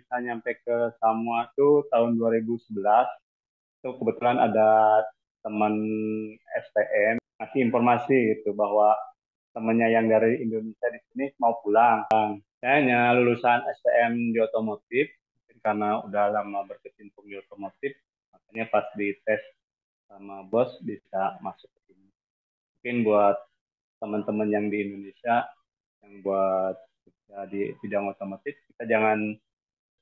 bisa nyampe ke Samoa tuh tahun 2011. Itu kebetulan ada teman STM ngasih informasi itu bahwa temannya yang dari Indonesia di sini mau pulang. Saya hanya lulusan STM di otomotif, karena udah lama berkecimpung di otomotif, makanya pas dites sama bos bisa masuk ke sini. Mungkin buat teman-teman yang di Indonesia, yang buat kerja di bidang otomotif, kita jangan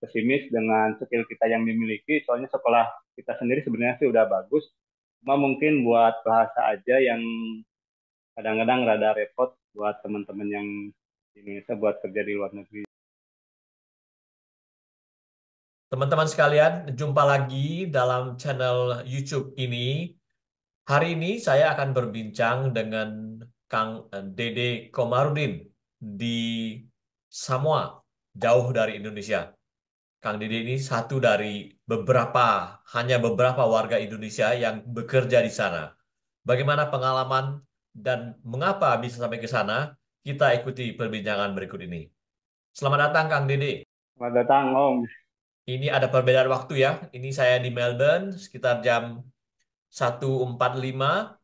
pesimis dengan skill kita yang dimiliki, soalnya sekolah kita sendiri sebenarnya sih udah bagus, cuma mungkin buat bahasa aja yang kadang-kadang rada repot buat teman-teman yang di Indonesia buat kerja di luar negeri. Teman-teman sekalian, jumpa lagi dalam channel YouTube ini. Hari ini saya akan berbincang dengan Kang Dede Komarudin di Samoa, jauh dari Indonesia. Kang Dede ini satu dari hanya beberapa warga Indonesia yang bekerja di sana. Bagaimana pengalaman dan mengapa bisa sampai ke sana? Kita ikuti perbincangan berikut ini. Selamat datang, Kang Dede. Selamat datang, Om. Ini ada perbedaan waktu ya. Ini saya di Melbourne sekitar jam 1.45.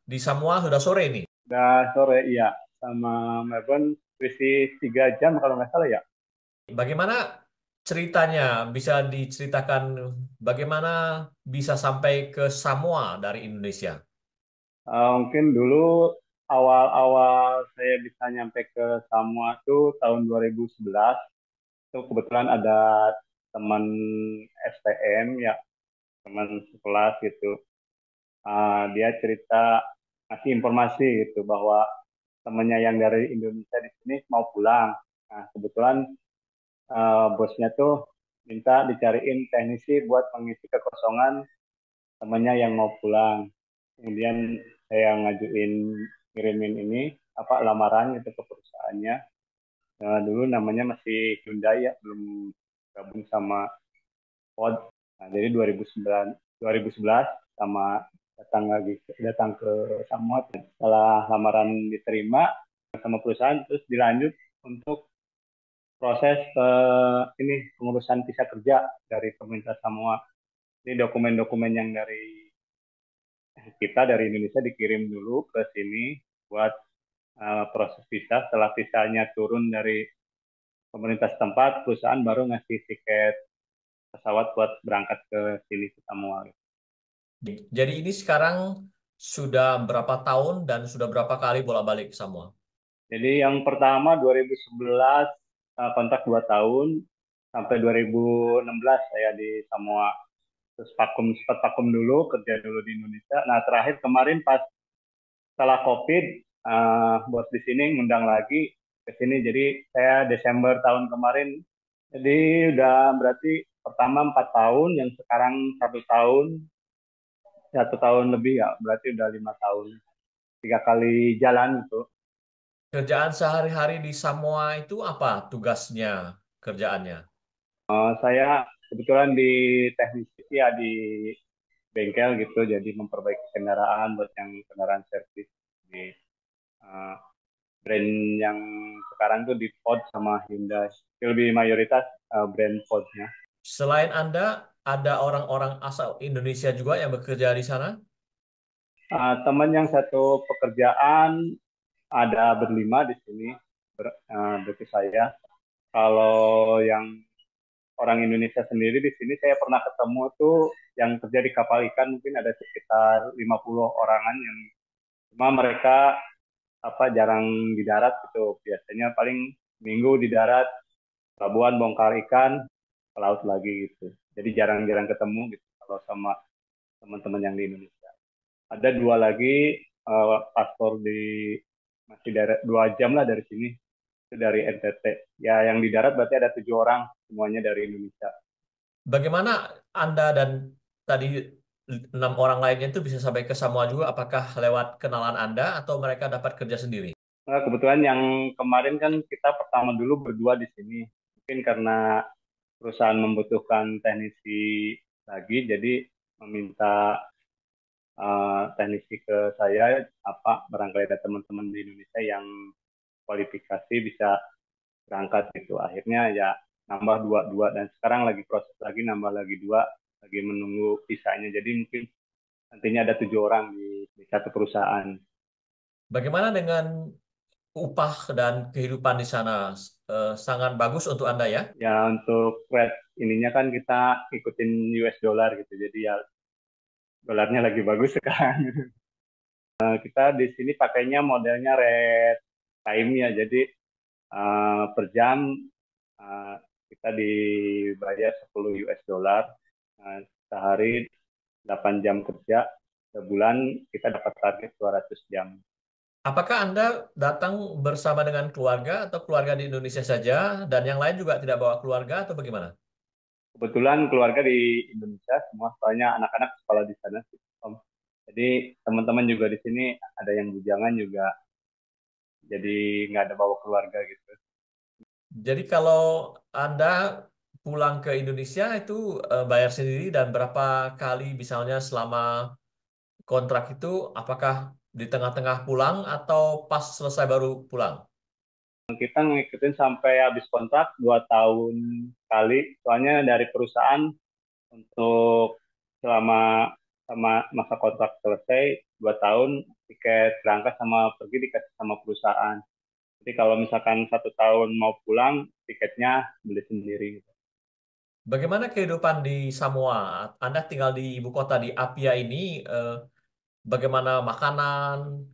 Di Samoa sudah sore ini. Udah sore, iya. Sama Melbourne, selisih 3 jam kalau nggak salah ya. Bagaimana ceritanya? Bisa diceritakan bagaimana bisa sampai ke Samoa dari Indonesia? Mungkin dulu awal-awal saya bisa nyampe ke Samoa tuh tahun 2011. Itu kebetulan ada teman STM ya, teman sekelas gitu. Dia cerita ngasih informasi gitu bahwa temannya yang dari Indonesia di sini mau pulang. Nah, kebetulan bosnya tuh minta dicariin teknisi buat mengisi kekosongan temannya yang mau pulang. Kemudian saya ngajuin ngirimin ini apa lamaran gitu ke perusahaannya. Dulu namanya masih Hyundai ya, belum gabung sama Ford. Nah, jadi 2011 sama datang ke Samot. Setelah lamaran diterima sama perusahaan, terus dilanjut untuk proses ini pengurusan visa kerja dari pemerintah Samoa. Ini dokumen-dokumen yang dari kita dari Indonesia dikirim dulu ke sini buat proses visa. Setelah visanya turun dari pemerintah setempat, perusahaan baru ngasih tiket pesawat buat berangkat ke sini ke Samoa. Jadi ini sekarang sudah berapa tahun dan sudah berapa kali bolak-balik ke Samoa? Jadi yang pertama 2011 kontrak 2 tahun sampai 2016 saya di Samoa. Terus sempat vakum dulu, kerja dulu di Indonesia. Nah, terakhir kemarin pas setelah COVID, bos di sini ngundang lagi ke sini. Jadi saya Desember tahun kemarin, jadi udah berarti pertama 4 tahun, yang sekarang 1 tahun, 1 tahun lebih ya, berarti udah 5 tahun. 3 kali jalan itu. Kerjaan sehari-hari di Samoa itu apa tugasnya, kerjaannya? Saya kebetulan di teknisi ya di bengkel gitu, jadi memperbaiki kendaraan buat yang kendaraan servis di uh, brand yang sekarang tuh di Ford sama Hyundai. Lebih mayoritas brand Fordnya. Selain Anda, ada orang-orang asal Indonesia juga yang bekerja di sana? Teman yang satu pekerjaan ada berlima di sini, berarti saya. Kalau yang orang Indonesia sendiri di sini saya pernah ketemu tuh yang kerja di kapal ikan mungkin ada sekitar 50 orangan yang cuma mereka apa jarang di darat gitu. Biasanya paling minggu di darat, pelabuhan bongkar ikan, ke laut lagi gitu. Jadi jarang-jarang ketemu gitu kalau sama teman-teman yang di Indonesia. Ada dua lagi paspor di masih dari 2 jam lah dari sini, itu dari NTT. Ya yang di darat berarti ada 7 orang, semuanya dari Indonesia. Bagaimana Anda dan tadi 6 orang lainnya itu bisa sampai ke Samoa juga? Apakah lewat kenalan Anda atau mereka dapat kerja sendiri? Nah, kebetulan yang kemarin kan kita pertama dulu berdua di sini. Mungkin karena perusahaan membutuhkan teknisi lagi, jadi meminta teknisi ke saya, apa barangkali ada teman-teman di Indonesia yang kualifikasi bisa berangkat gitu. Akhirnya ya nambah dua dua dan sekarang lagi proses lagi nambah lagi dua, lagi menunggu visanya. Jadi mungkin nantinya ada 7 orang di satu perusahaan. Bagaimana dengan upah dan kehidupan di sana? Sangat bagus untuk Anda ya? Ya untuk rate ininya kan kita ikutin US dollar gitu, jadi ya dolarnya lagi bagus sekarang. Kita di sini pakainya modelnya rate time ya, jadi per jam uh, kita dibayar 10 US dollar. Sehari 8 jam kerja, sebulan kita dapat target 200 jam. Apakah Anda datang bersama dengan keluarga atau keluarga di Indonesia saja dan yang lain juga tidak bawa keluarga atau bagaimana? Kebetulan keluarga di Indonesia semua, soalnya anak-anak sekolah di sana sih, Om. Jadi teman-teman juga di sini ada yang bujangan juga, jadi nggak ada bawa keluarga gitu. Jadi kalau Anda pulang ke Indonesia itu bayar sendiri dan berapa kali misalnya selama kontrak itu apakah di tengah-tengah pulang atau pas selesai baru pulang? Kita ngikutin sampai habis kontrak 2 tahun kali, soalnya dari perusahaan untuk selama sama masa kontrak selesai 2 tahun, tiket berangkat sama pergi dikasih sama perusahaan. Jadi kalau misalkan 1 tahun mau pulang, tiketnya beli sendiri. Bagaimana kehidupan di Samoa? Anda tinggal di ibu kota di Apia ini, bagaimana makanan,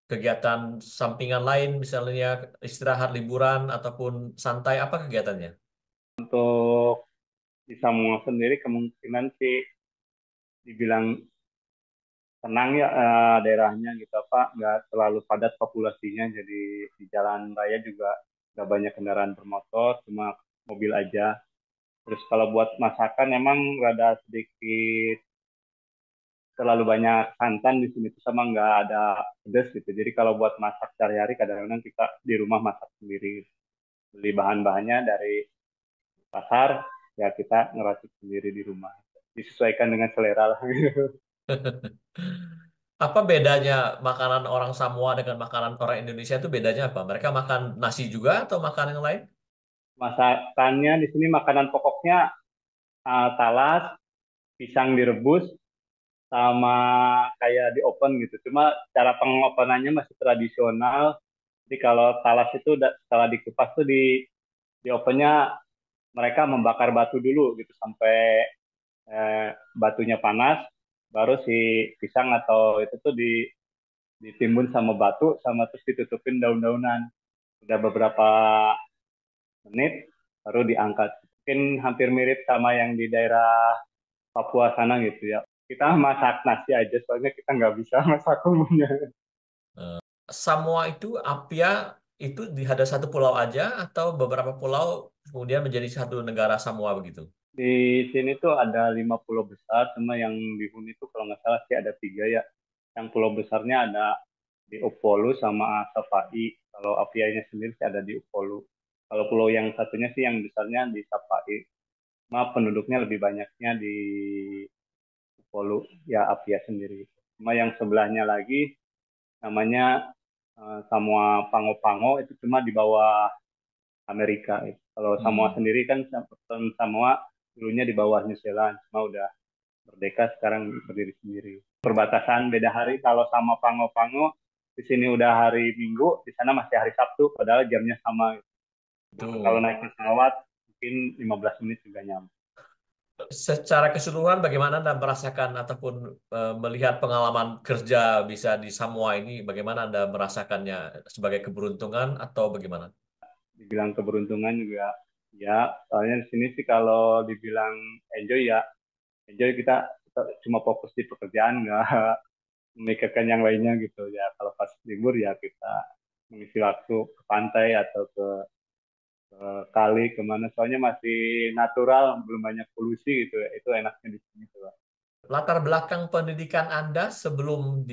kegiatan sampingan lain, misalnya istirahat, liburan, ataupun santai, apa kegiatannya? Untuk di Samoa sendiri kemungkinan sih dibilang tenang ya, daerahnya gitu apa, nggak terlalu padat populasinya, jadi di jalan raya juga nggak banyak kendaraan bermotor, cuma mobil aja. Terus kalau buat masakan emang rada sedikit terlalu banyak santan di sini tuh, sama nggak ada pedas gitu. Jadi kalau buat masak sehari-hari kadang-kadang kita di rumah masak sendiri, beli bahan-bahannya dari pasar, ya kita ngeracik sendiri di rumah, disesuaikan dengan selera lah. Apa bedanya makanan orang Samoa dengan makanan orang Indonesia itu bedanya apa? Mereka makan nasi juga atau makan yang lain? Masakannya di sini makanan pokoknya talas, pisang direbus, sama kayak di oven gitu. Cuma cara pengopenannya masih tradisional. Jadi kalau talas itu setelah dikupas tuh di ovennya mereka membakar batu dulu gitu sampai batunya panas, baru si pisang atau itu tuh ditimbun sama batu, sama terus ditutupin daun-daunan. Udah beberapa menit baru diangkat. Mungkin hampir mirip sama yang di daerah Papua sana gitu ya. Kita masak nasi aja, soalnya kita nggak bisa masak umumnya. Eh, Samoa itu, Apia itu ada satu pulau aja atau beberapa pulau kemudian menjadi satu negara Samoa begitu? Di sini tuh ada 5 pulau besar, sama yang dihuni tuh kalau nggak salah sih ada 3 ya. Yang pulau besarnya ada di Upolu sama Sapai. Kalau Apianya sendiri sih ada di Upolu. Kalau pulau yang satunya sih yang besarnya di Sapai. Cuma penduduknya lebih banyaknya di Upolu, ya Apia sendiri. Cuma yang sebelahnya lagi namanya Samoa Pango-Pango, itu cuma di bawah Amerika. Kalau Samoa Hmm. sendiri kan Samoa dulunya di bawah New Zealand, cuma udah merdeka sekarang berdiri sendiri. Perbatasan beda hari, kalau sama Pango-Pango di sini udah hari Minggu, di sana masih hari Sabtu, padahal jamnya sama. Nah, kalau Itu. naik pesawat mungkin 15 menit juga nyampe. Secara keseluruhan bagaimana Anda merasakan ataupun melihat pengalaman kerja bisa di Samoa ini, bagaimana Anda merasakannya sebagai keberuntungan atau bagaimana? Dibilang keberuntungan juga, ya, soalnya di sini sih kalau dibilang enjoy ya, enjoy kita cuma fokus di pekerjaan, nggak memikirkan yang lainnya gitu ya. Kalau pas libur ya kita mengisi waktu ke pantai atau ke kali kemana, soalnya masih natural, belum banyak polusi gitu ya, itu enaknya di sini tuh. Latar belakang pendidikan Anda sebelum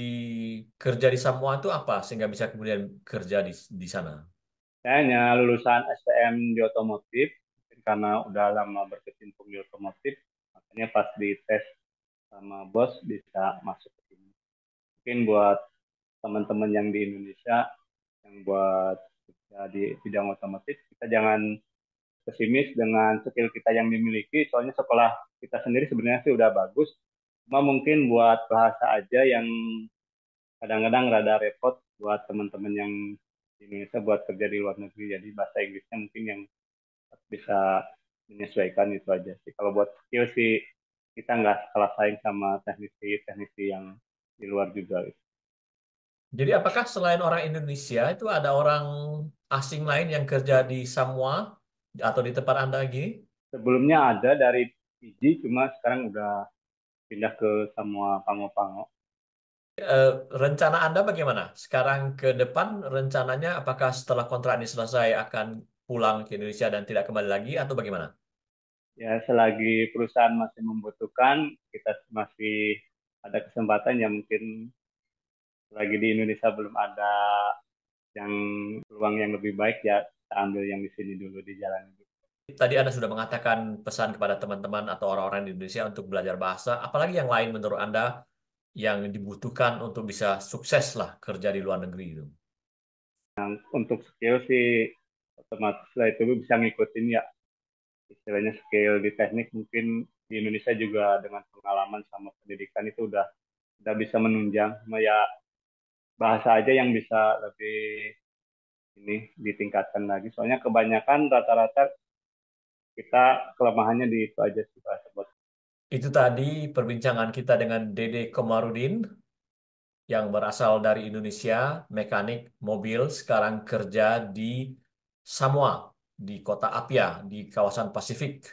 kerja di Samoa itu apa sehingga bisa kemudian kerja di sana? Saya hanya lulusan STM di otomotif, karena udah lama berkecimpung di otomotif, makanya pas di tes sama bos bisa masuk ke sini. Mungkin buat teman-teman yang di Indonesia yang buat kerja di bidang otomotif, kita jangan pesimis dengan skill kita yang dimiliki. Soalnya sekolah kita sendiri sebenarnya sih udah bagus. Cuma mungkin buat bahasa aja yang kadang-kadang rada repot buat teman-teman yang di Indonesia buat kerja di luar negeri. Jadi bahasa Inggrisnya mungkin yang bisa menyesuaikan itu aja sih. Kalau buat skill sih kita nggak kalah saing sama teknisi-teknisi yang di luar juga. Jadi apakah selain orang Indonesia itu ada orang asing lain yang kerja di Samoa atau di tempat Anda gini? Sebelumnya ada dari Fiji, cuma sekarang udah pindah ke Samoa Pango-Pango. Rencana Anda bagaimana? Sekarang ke depan rencananya apakah setelah kontrak ini selesai akan pulang ke Indonesia dan tidak kembali lagi atau bagaimana? Ya, selagi perusahaan masih membutuhkan, kita masih ada kesempatan ya mungkin lagi di Indonesia belum ada yang peluang yang lebih baik ya kita ambil yang di sini dulu di jalan. Tadi Anda sudah mengatakan pesan kepada teman-teman atau orang-orang di Indonesia untuk belajar bahasa. Apalagi yang lain menurut Anda yang dibutuhkan untuk bisa sukses lah kerja di luar negeri itu? Untuk skill sih otomatis lah itu bisa ngikutin ya istilahnya skill di teknik mungkin di Indonesia juga dengan pengalaman sama pendidikan itu udah bisa menunjang. Cuma ya bahasa aja yang bisa lebih ini ditingkatkan lagi. Soalnya kebanyakan rata-rata kita kelemahannya di itu aja sih bahasa buat. Itu tadi perbincangan kita dengan Dede Komarudin yang berasal dari Indonesia, mekanik mobil, sekarang kerja di Samoa, di kota Apia, di kawasan Pasifik.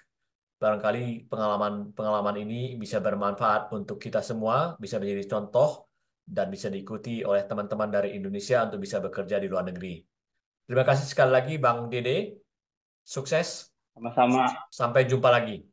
Barangkali pengalaman ini bisa bermanfaat untuk kita semua, bisa menjadi contoh dan bisa diikuti oleh teman-teman dari Indonesia untuk bisa bekerja di luar negeri. Terima kasih sekali lagi Bang Dede. Sukses. Sama-sama. Sampai jumpa lagi.